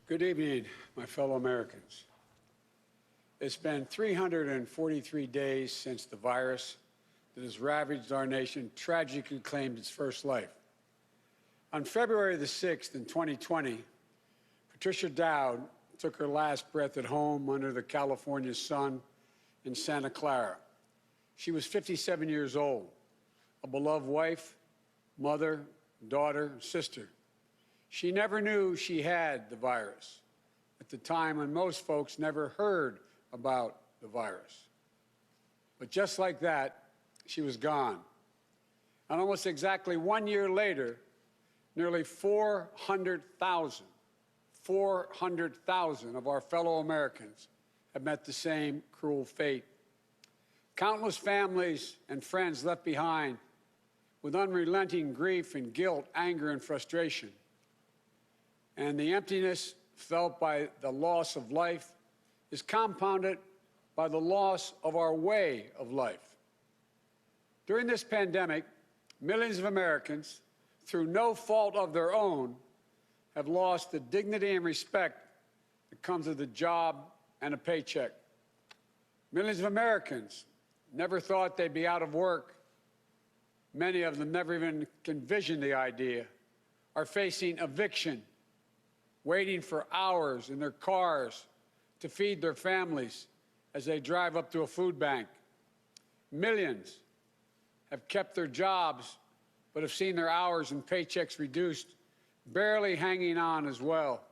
Good evening, my fellow Americans. It's been 343 days since the virus that has ravaged our nation tragically claimed its first life. On February the 6th in 2020, Patricia Dowd took her last breath at home under the California sun in Santa Clara. She was 57 years old, a beloved wife, mother, daughter, sister. She never knew she had the virus at the time when most folks never heard about the virus. But just like that, she was gone. And almost exactly 1 year later, nearly 400,000 of our fellow Americans have met the same cruel fate. Countless families and friends left behind with unrelenting grief and guilt, anger and frustration. And the emptiness felt by the loss of life is compounded by the loss of our way of life. During this pandemic, millions of Americans, through no fault of their own, have lost the dignity and respect that comes with a job and a paycheck. Millions of Americans never thought they'd be out of work. Many of them never even envisioned the idea, are facing eviction, waiting for hours in their cars to feed their families as they drive up to a food bank. Millions have kept their jobs but have seen their hours and paychecks reduced, barely hanging on as well.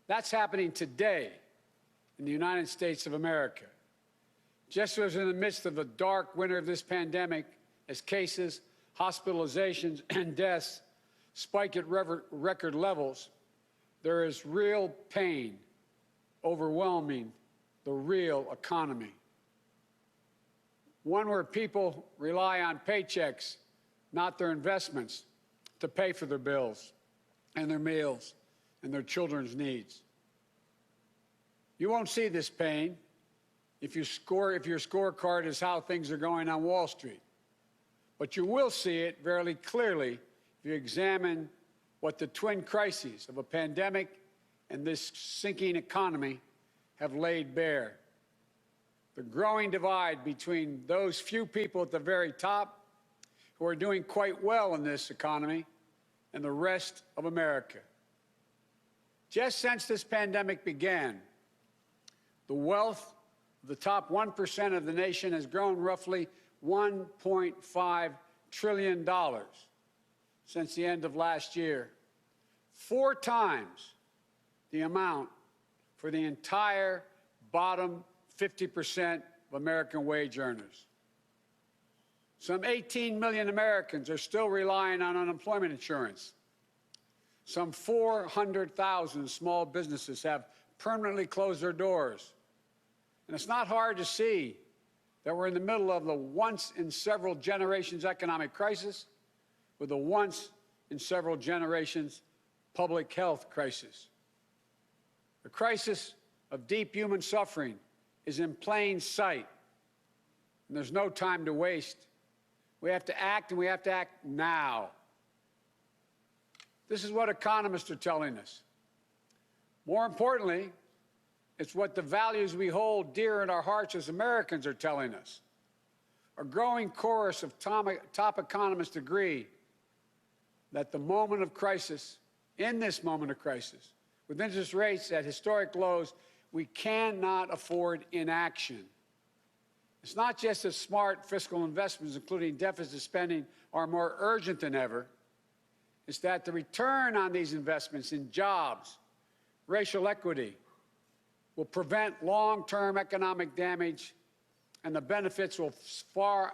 That's happening today in the United States of America. Just as in the midst of the dark winter of this pandemic, as cases, hospitalizations, and deaths spike at record levels, there is real pain overwhelming the real economy. One where people rely on paychecks, not their investments, to pay for their bills and their meals and their children's needs. You won't see this pain if your scorecard is how things are going on Wall Street. But you will see it very clearly if you examine what the twin crises of a pandemic and this sinking economy have laid bare. The growing divide between those few people at the very top who are doing quite well in this economy and the rest of America. Just since this pandemic began, the wealth of the top 1% of the nation has grown roughly $1.5 trillion since the end of last year, 4 times the amount for the entire bottom 50% of American wage earners. Some 18 million Americans are still relying on unemployment insurance. Some 400,000 small businesses have permanently closed their doors. And it's not hard to see that we're in the middle of the once-in-several-generations economic crisis with a once-in-several-generations public health crisis. The crisis of deep human suffering is in plain sight, and there's no time to waste. We have to act, and we have to act now. This is what economists are telling us. More importantly, it's what the values we hold dear in our hearts as Americans are telling us. A growing chorus of top economists agree that the moment of crisis, in this moment of crisis, with interest rates at historic lows, we cannot afford inaction. It's not just that smart fiscal investments, including deficit spending, are more urgent than ever. It's that the return on these investments in jobs, racial equity, will prevent long-term economic damage, and the benefits will far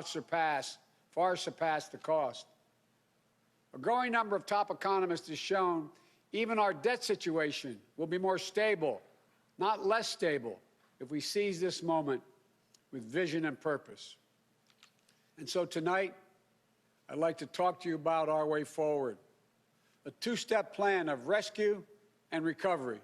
surpass the cost. A growing number of top economists has shown even our debt situation will be more stable, not less stable, if we seize this moment with vision and purpose. And so tonight, I'd like to talk to you about our way forward, a 2-step plan of rescue and recovery,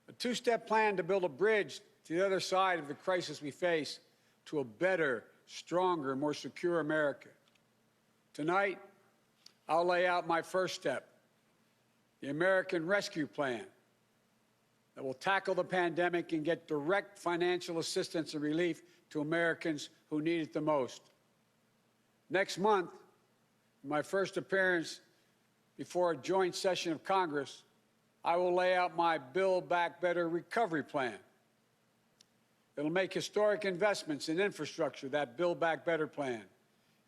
a 2-step plan to build a bridge to the other side of the crisis we face to a better, stronger, more secure America. Tonight, I'll lay out my first step, the American Rescue Plan that will tackle the pandemic and get direct financial assistance and relief to Americans who need it the most. Next month, my first appearance before a joint session of Congress, I will lay out my Build Back Better recovery plan. It'll make historic investments in infrastructure, that Build Back Better plan.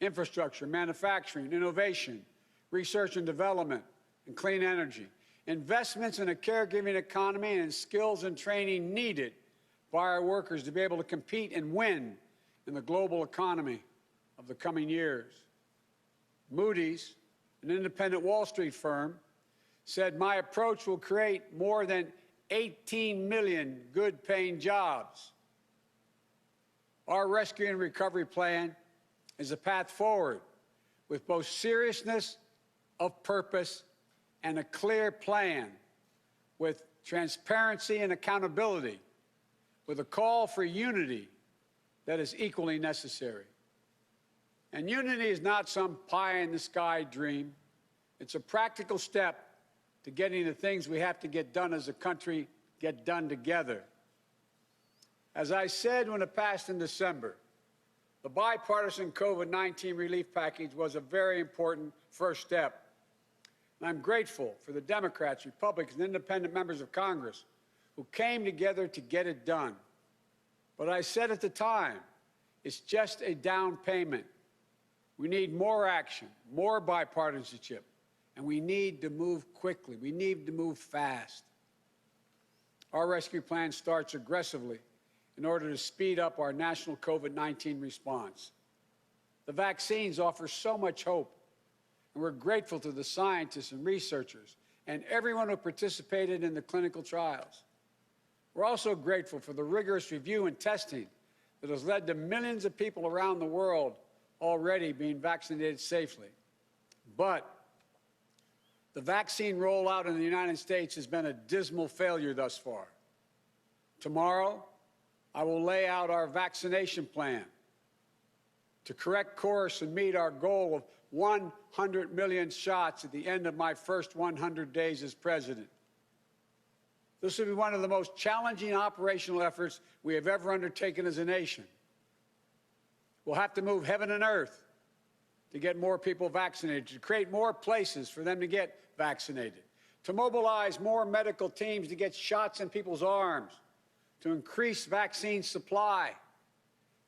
Infrastructure, manufacturing, innovation, research and development, and clean energy. Investments in a caregiving economy and skills and training needed by our workers to be able to compete and win in the global economy of the coming years. Moody's, an independent Wall Street firm, said my approach will create more than 18 million good-paying jobs. Our rescue and recovery plan is a path forward with both seriousness of purpose and a clear plan, with transparency and accountability, with a call for unity that is equally necessary. And unity is not some pie-in-the-sky dream. It's a practical step to getting the things we have to get done as a country get done together. As I said when it passed in December, the bipartisan COVID-19 relief package was a very important first step. And I'm grateful for the Democrats, Republicans, and independent members of Congress who came together to get it done. But I said at the time, it's just a down payment. We need more action, more bipartisanship, and we need to move quickly. We need to move fast. Our rescue plan starts aggressively in order to speed up our national COVID-19 response. The vaccines offer so much hope, and we're grateful to the scientists and researchers and everyone who participated in the clinical trials. We're also grateful for the rigorous review and testing that has led to millions of people around the world already being vaccinated safely. But the vaccine rollout in the United States has been a dismal failure thus far. Tomorrow, I will lay out our vaccination plan to correct course and meet our goal of 100 million shots at the end of my first 100 days as president. This will be one of the most challenging operational efforts we have ever undertaken as a nation. We'll have to move heaven and earth to get more people vaccinated, to create more places for them to get vaccinated, to mobilize more medical teams to get shots in people's arms, to increase vaccine supply,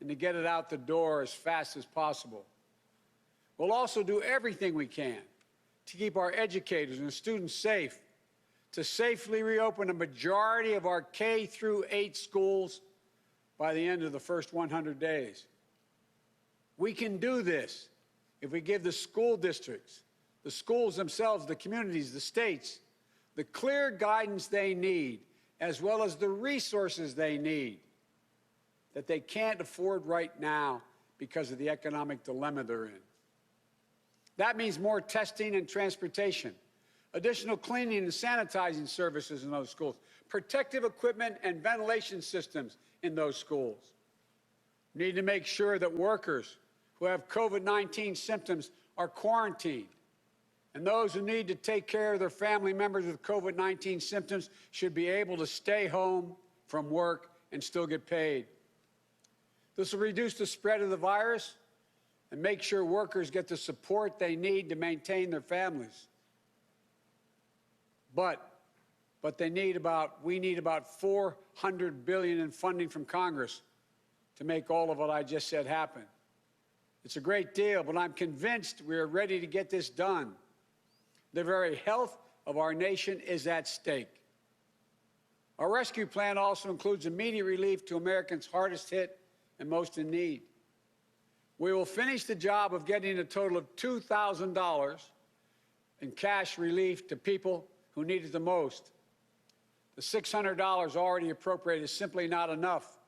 and to get it out the door as fast as possible. We'll also do everything we can to keep our educators and students safe, to safely reopen a majority of our K-8 schools by the end of the first 100 days. We can do this if we give the school districts, the schools themselves, the communities, the states, the clear guidance they need, as well as the resources they need that they can't afford right now because of the economic dilemma they're in. That means more testing and transportation, additional cleaning and sanitizing services in those schools, protective equipment and ventilation systems in those schools. We need to make sure that workers who have COVID-19 symptoms are quarantined, and those who need to take care of their family members with COVID-19 symptoms should be able to stay home from work and still get paid. This will reduce the spread of the virus and make sure workers get the support they need to maintain their families. But we need about $400 billion in funding from Congress to make all of what I just said happen. It's a great deal, but I'm convinced we are ready to get this done. The very health of our nation is at stake. Our rescue plan also includes immediate relief to Americans hardest hit and most in need. We will finish the job of getting a total of $2,000 in cash relief to people who need it the most. The $600 already appropriated is simply not enough.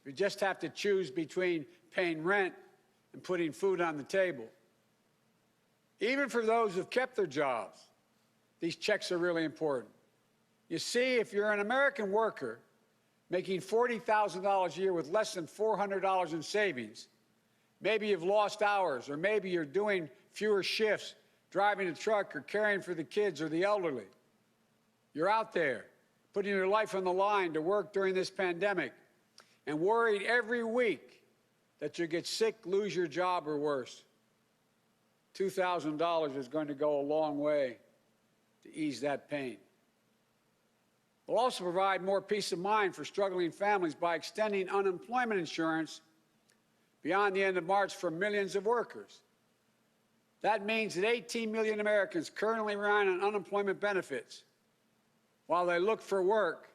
You just have to choose between paying rent and putting food on the table. Even for those who've kept their jobs, these checks are really important. You see, if you're an American worker making $40,000 a year with less than $400 in savings, maybe you've lost hours, or maybe you're doing fewer shifts, driving a truck or caring for the kids or the elderly. You're out there putting your life on the line to work during this pandemic and worried every week that you get sick, lose your job, or worse. $2,000 is going to go a long way to ease that pain. We'll also provide more peace of mind for struggling families by extending unemployment insurance beyond the end of March for millions of workers. That means that 18 million Americans currently relying on unemployment benefits while they look for work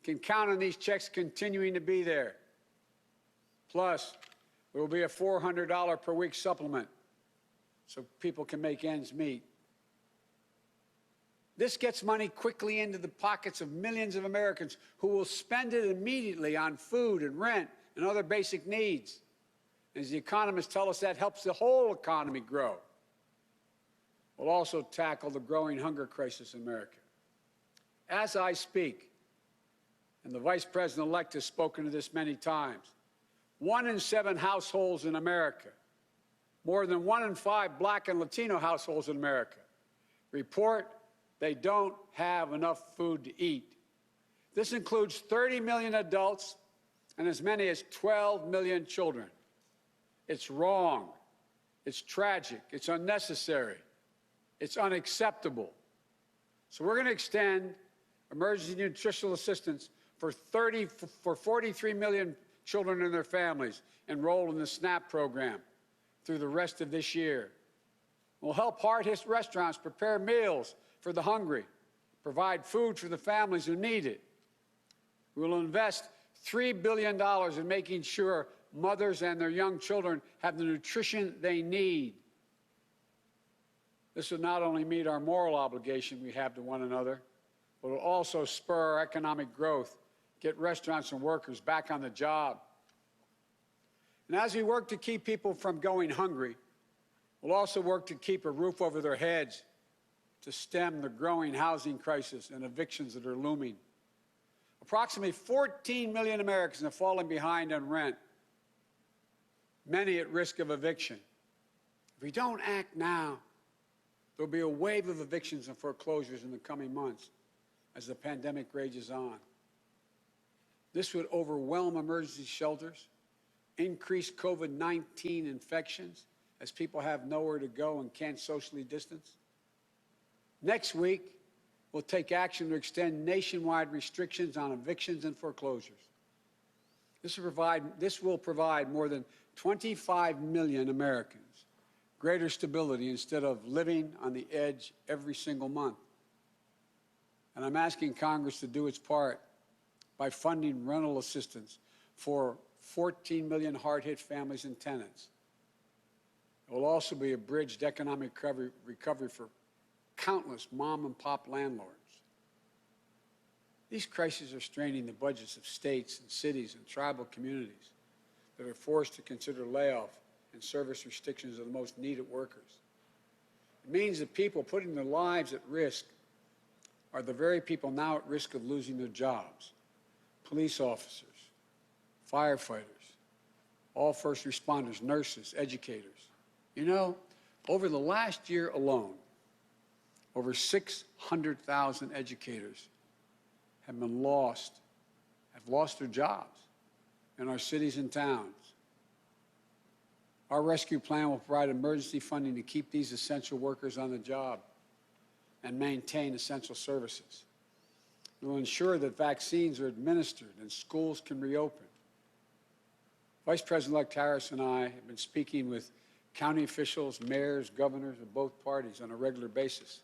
can count on these checks continuing to be there. Plus, there will be a $400 per week supplement so people can make ends meet. This gets money quickly into the pockets of millions of Americans who will spend it immediately on food and rent and other basic needs. As the economists tell us, that helps the whole economy grow. We'll also tackle the growing hunger crisis in America. As I speak, and the Vice President-elect has spoken to this many times, 1 in 7 households in America, more than 1 in 5 Black and Latino households in America, report they don't have enough food to eat. This includes 30 million adults and as many as 12 million children. It's wrong. It's tragic. It's unnecessary. It's unacceptable. So we're going to extend emergency nutritional assistance for 43 million children and their families enrolled in the SNAP program through the rest of this year. We'll help hard-hit restaurants prepare meals for the hungry, provide food for the families who need it. We will invest $3 billion in making sure mothers and their young children have the nutrition they need. This will not only meet our moral obligation we have to one another, but will also spur our economic growth, get restaurants and workers back on the job. And as we work to keep people from going hungry, we'll also work to keep a roof over their heads, to stem the growing housing crisis and evictions that are looming. Approximately 14 million Americans have fallen behind on rent, many at risk of eviction. If we don't act now, there'll be a wave of evictions and foreclosures in the coming months as the pandemic rages on. This would overwhelm emergency shelters, increase COVID-19 infections as people have nowhere to go and can't socially distance. Next week, we'll take action to extend nationwide restrictions on evictions and foreclosures. This will provide more than 25 million Americans greater stability instead of living on the edge every single month. And I'm asking Congress to do its part by funding rental assistance for 14 million hard-hit families and tenants. It will also be a bridged economic recovery for countless mom-and-pop landlords. These crises are straining the budgets of states and cities and tribal communities that are forced to consider layoff and service restrictions of the most needed workers. It means that people putting their lives at risk are the very people now at risk of losing their jobs. Police officers, firefighters, all first responders, nurses, educators. You know, over the last year alone, over 600,000 educators have lost their jobs in our cities and towns. Our rescue plan will provide emergency funding to keep these essential workers on the job and maintain essential services. It will ensure that vaccines are administered and schools can reopen. Vice President-elect Harris and I have been speaking with county officials, mayors, governors of both parties on a regular basis.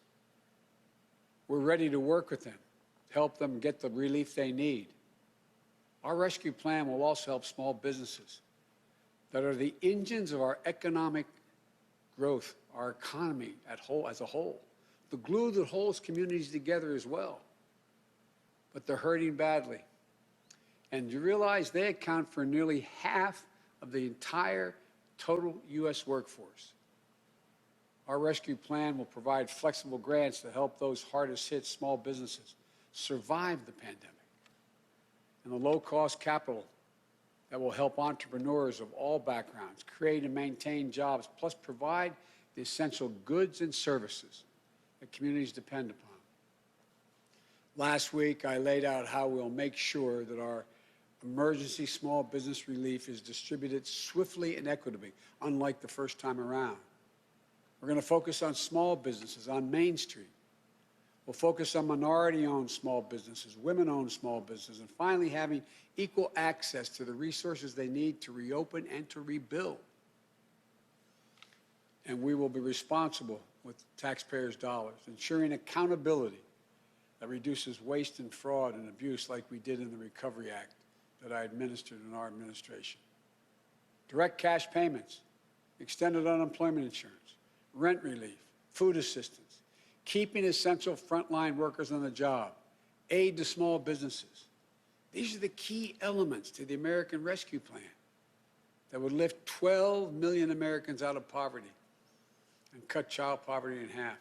We're ready to work with them, to help them get the relief they need. Our rescue plan will also help small businesses that are the engines of our economic growth, our economy as a whole, the glue that holds communities together as well. But they're hurting badly. And you realize they account for nearly half of the entire total U.S. workforce. Our rescue plan will provide flexible grants to help those hardest hit small businesses survive the pandemic, and the low-cost capital that will help entrepreneurs of all backgrounds create and maintain jobs, plus provide the essential goods and services that communities depend upon. Last week, I laid out how we'll make sure that our emergency small business relief is distributed swiftly and equitably, unlike the first time around. We're going to focus on small businesses on Main Street. We'll focus on minority-owned small businesses, women-owned small businesses, and finally having equal access to the resources they need to reopen and to rebuild. And we will be responsible with taxpayers' dollars, ensuring accountability that reduces waste and fraud and abuse like we did in the Recovery Act that I administered in our administration. Direct cash payments, extended unemployment insurance, rent relief, food assistance, keeping essential frontline workers on the job, aid to small businesses. These are the key elements to the American Rescue Plan that would lift 12 million Americans out of poverty and cut child poverty in half.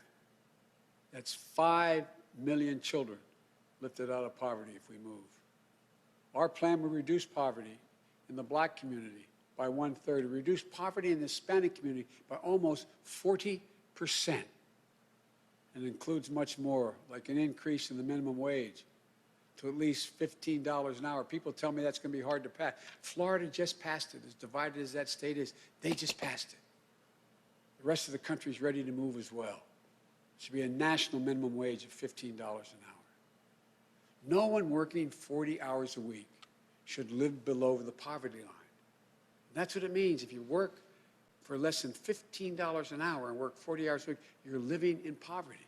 That's 5 million children lifted out of poverty if we move. Our plan will reduce poverty in the Black community by 1/3, reduce poverty in the Hispanic community by almost 40%. And includes much more, like an increase in the minimum wage to at least $15 an hour. People tell me that's going to be hard to pass. Florida just passed it. As divided as that state is, they just passed it. The rest of the country is ready to move as well. It should be a national minimum wage of $15 an hour. No one working 40 hours a week should live below the poverty line. And that's what it means. If you work for less than $15 an hour and work 40 hours a week, you're living in poverty.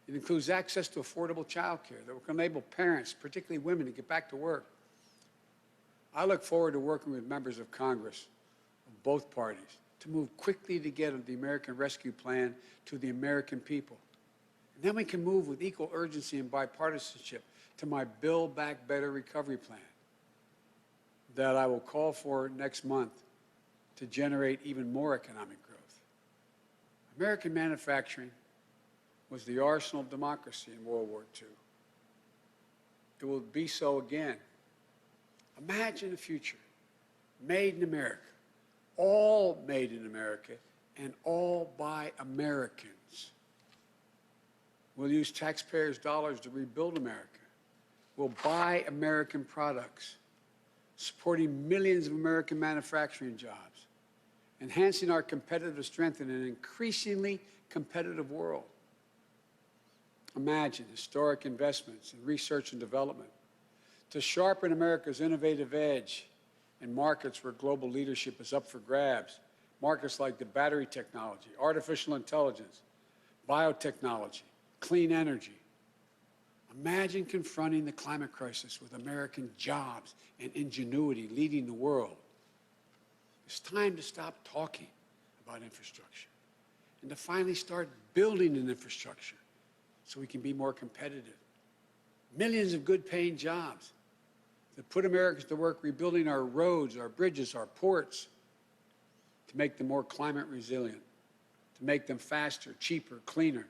It includes access to affordable child care that will enable parents, particularly women, to get back to work. I look forward to working with members of Congress of both parties to move quickly to get the American Rescue Plan to the American people. And then we can move with equal urgency and bipartisanship to my Build Back Better recovery plan that I will call for next month to generate even more economic growth. American manufacturing was the arsenal of democracy in World War II. It will be so again. Imagine a future made in America, all made in America, and all by Americans. We'll use taxpayers' dollars to rebuild America. We'll buy American products, supporting millions of American manufacturing jobs, enhancing our competitive strength in an increasingly competitive world. Imagine historic investments in research and development to sharpen America's innovative edge in markets where global leadership is up for grabs, markets like the battery technology, artificial intelligence, biotechnology, clean energy. Imagine confronting the climate crisis with American jobs and ingenuity leading the world. It's time to stop talking about infrastructure and to finally start building an infrastructure so we can be more competitive. Millions of good-paying jobs that put Americans to work rebuilding our roads, our bridges, our ports, to make them more climate resilient, to make them faster, cheaper, cleaner,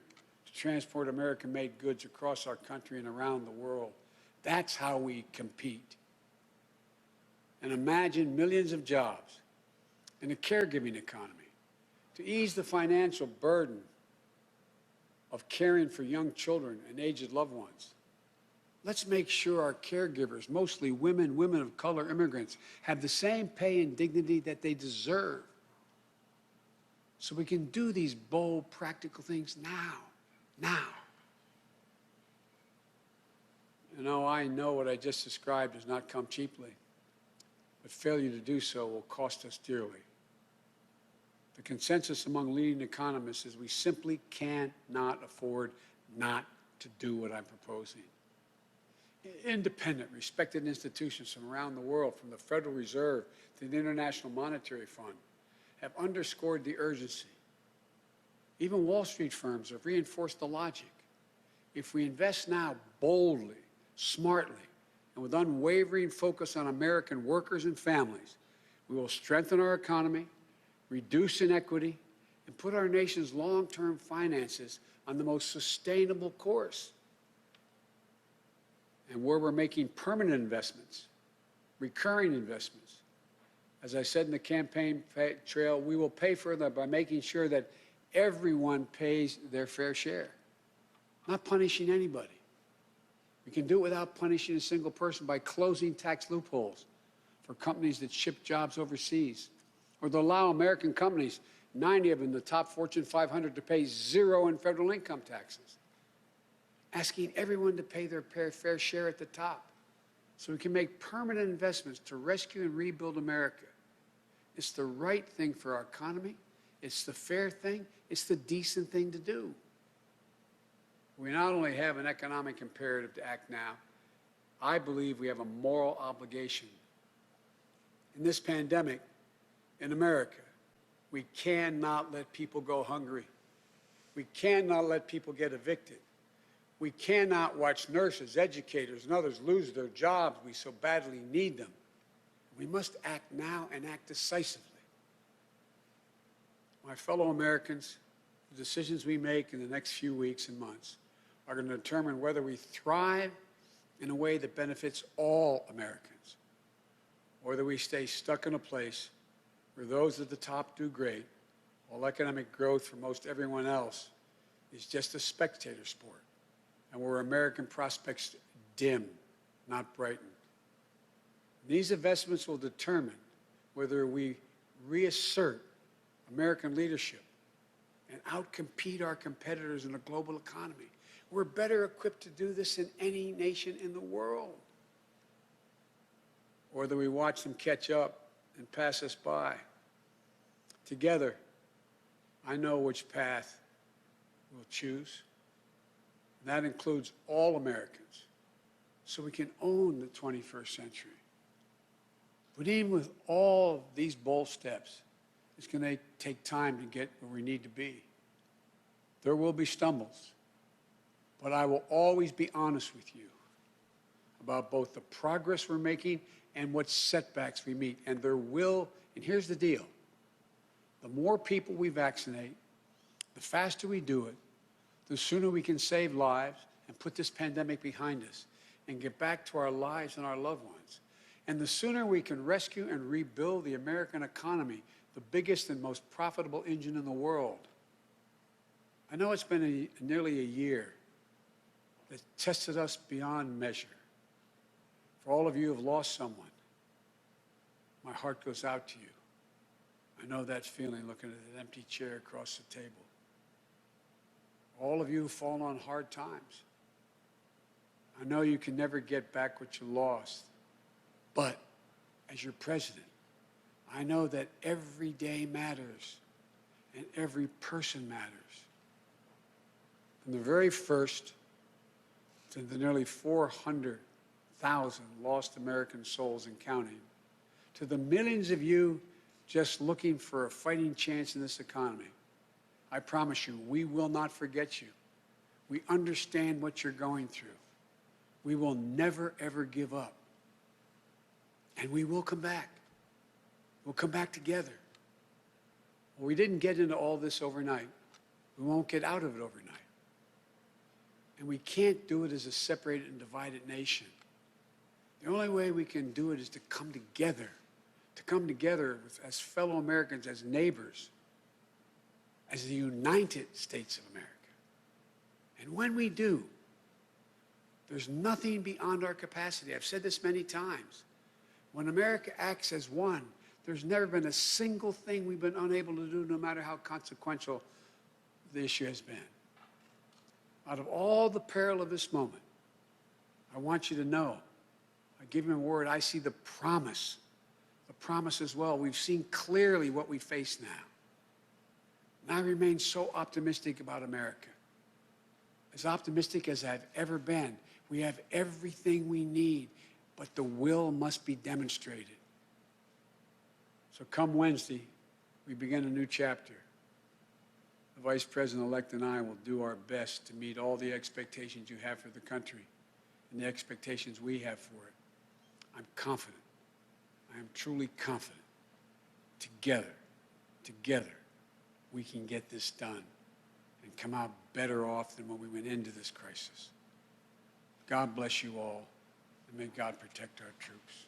to transport American-made goods across our country and around the world. That's how we compete. And imagine millions of jobs in a caregiving economy to ease the financial burden of caring for young children and aged loved ones. Let's make sure our caregivers, mostly women, women of color, immigrants, have the same pay and dignity that they deserve. So we can do these bold, practical things now. You know, I know what I just described does not come cheaply, but failure to do so will cost us dearly. The consensus among leading economists is we simply cannot afford not to do what I'm proposing. Independent, respected institutions from around the world, from the Federal Reserve to the International Monetary Fund, have underscored the urgency. Even Wall Street firms have reinforced the logic. If we invest now boldly, smartly, and with unwavering focus on American workers and families, we will strengthen our economy, reduce inequity, and put our nation's long-term finances on the most sustainable course. And where we're making permanent investments, recurring investments, as I said in the campaign trail, we will pay for them by making sure that everyone pays their fair share, not punishing anybody. We can do it without punishing a single person by closing tax loopholes for companies that ship jobs overseas, or to allow American companies, 90 of them in the top Fortune 500, to pay zero in federal income taxes, asking everyone to pay their fair share at the top so we can make permanent investments to rescue and rebuild America. It's the right thing for our economy. It's the fair thing. It's the decent thing to do. We not only have an economic imperative to act now, I believe we have a moral obligation. In this pandemic, in America, we cannot let people go hungry. We cannot let people get evicted. We cannot watch nurses, educators, and others lose their jobs. We so badly need them. We must act now and act decisively. My fellow Americans, the decisions we make in the next few weeks and months are going to determine whether we thrive in a way that benefits all Americans, or whether we stay stuck in a place where those at the top do great, while economic growth for most everyone else is just a spectator sport, and where American prospects dim, not brighten. These investments will determine whether we reassert American leadership and outcompete our competitors in a global economy. We're better equipped to do this than any nation in the world. Or whether we watch them catch up and pass us by. Together, I know which path we'll choose. And that includes all Americans, so we can own the 21st century. But even with all these bold steps, it's going to take time to get where we need to be. There will be stumbles, but I will always be honest with you about both the progress we're making and what setbacks we meet. And there will, and here's the deal, the more people we vaccinate, the faster we do it, the sooner we can save lives and put this pandemic behind us and get back to our lives and our loved ones. And the sooner we can rescue and rebuild the American economy, the biggest and most profitable engine in the world. I know it's been nearly a year that tested us beyond measure. For all of you who have lost someone, my heart goes out to you. I know that feeling looking at that empty chair across the table. All of you who've fallen on hard times, I know you can never get back what you lost. But as your president, I know that every day matters and every person matters. From the very first to the nearly 400,000 lost American souls and counting, to the millions of you just looking for a fighting chance in this economy, I promise you, we will not forget you. We understand what you're going through. We will never, ever give up. And we will come back. We'll come back together. Well, we didn't get into all this overnight. We won't get out of it overnight. And we can't do it as a separated and divided nation. The only way we can do it is to come together as fellow Americans, as neighbors, as the United States of America. And when we do, there's nothing beyond our capacity. I've said this many times. When America acts as one, there's never been a single thing we've been unable to do, no matter how consequential the issue has been. Out of all the peril of this moment, I want you to know, I give him a word, I see the promise as well. We've seen clearly what we face now. And I remain so optimistic about America. As optimistic as I've ever been. We have everything we need, but the will must be demonstrated. So come Wednesday, we begin a new chapter. The Vice President-elect and I will do our best to meet all the expectations you have for the country and the expectations we have for it. I'm confident. I am truly confident. Together, we can get this done and come out better off than when we went into this crisis. God bless you all, and may God protect our troops.